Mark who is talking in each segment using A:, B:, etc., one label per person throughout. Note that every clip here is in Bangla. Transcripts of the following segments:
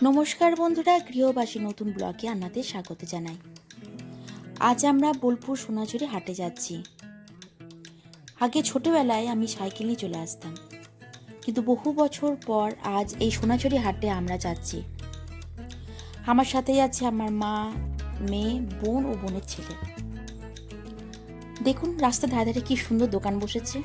A: নমস্কার বন্ধুরা, গৃহবাসী নতুন ব্লগে আপনাদের স্বাগত জানাই। আজ আমরা বোলপুর সোনাঝুরি হাটে যাচ্ছি। আগে ছোটবেলায় আমি সাইকেল নিয়ে চলে আসতাম, কিন্তু বহু বছর পর আজ এই সোনাঝুরি হাটে আমরা যাচ্ছি। আমার সাথে যাচ্ছে আমার মা, মেয়ে, বোন ও বোনের ছেলে। দেখুন রাস্তার ধারে ধারে কি সুন্দর দোকান বসেছে।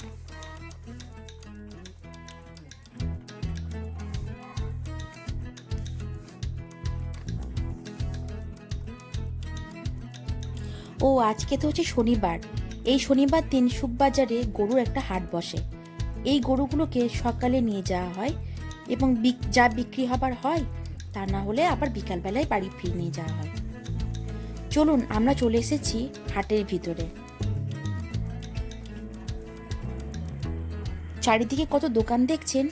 A: ও আজকে তো হচ্ছে শনিবার। এই শনিবার দিন শুকবাজারে গরুর একটা হাট বসে। এই গরুগুলোকে সকালে নিয়ে যাওয়া হয় এবং যা বিক্রি হবার হয় তা না হলে আবার বিকালবেলায় বাড়ি ফিরে নিয়ে যাওয়া হয়। চলুন আমরা চলে এসেছি হাটের ভিতরে। চারিদিকে কত দোকান দেখছেন।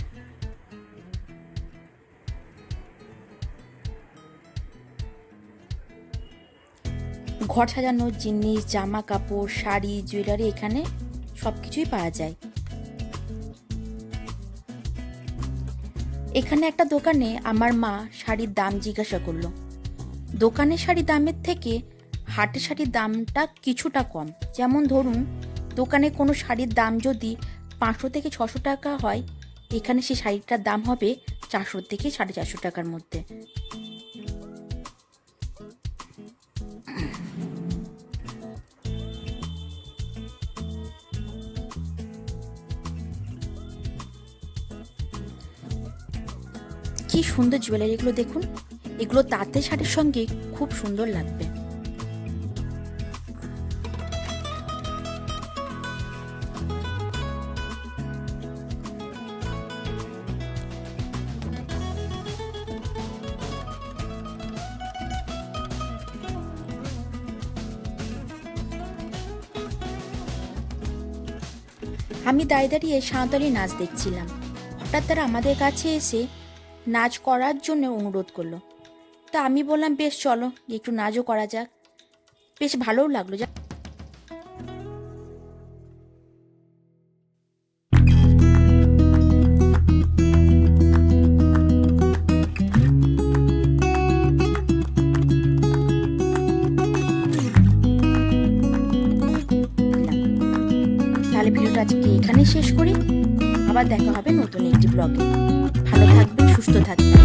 A: ঘর সাজানোর জিনিস, জামা কাপড়, শাড়ি, জুয়েলারি এখানে সবকিছুই পাওয়া যায়। এখানে একটা দোকানে আমার মা শাড়ির দাম জিজ্ঞাসা করলো। দোকানের শাড়ির দামের থেকে হাটের শাড়ির দামটা কিছুটা কম। যেমন ধরুন, দোকানে কোনো শাড়ির দাম যদি 500 থেকে 600 টাকা হয়, এখানে সেই শাড়িটার দাম হবে 400 থেকে 450 টাকার মধ্যে। কি সুন্দর জুয়েলারিগুলো দেখুন। এগুলো তাঁতের শাড়ির সঙ্গে খুব সুন্দর লাগবে। আমি দাঁড়িয়ে সাঁওতালি নাচ দেখছিলাম। হঠাৎ তারা আমাদের কাছে এসে নাচ করার জন্য অনুরোধ করলো। তা আমি বললাম, বেশ চলো একটু নাচও করা যাক। বেশ ভালোও লাগলো। তাহলে ভিডিওটা আজকে এখানেই শেষ করি। আবার দেখা হবে নতুন একটি ব্লগে। ভালো থাকবেন, সুস্থ থাকবেন।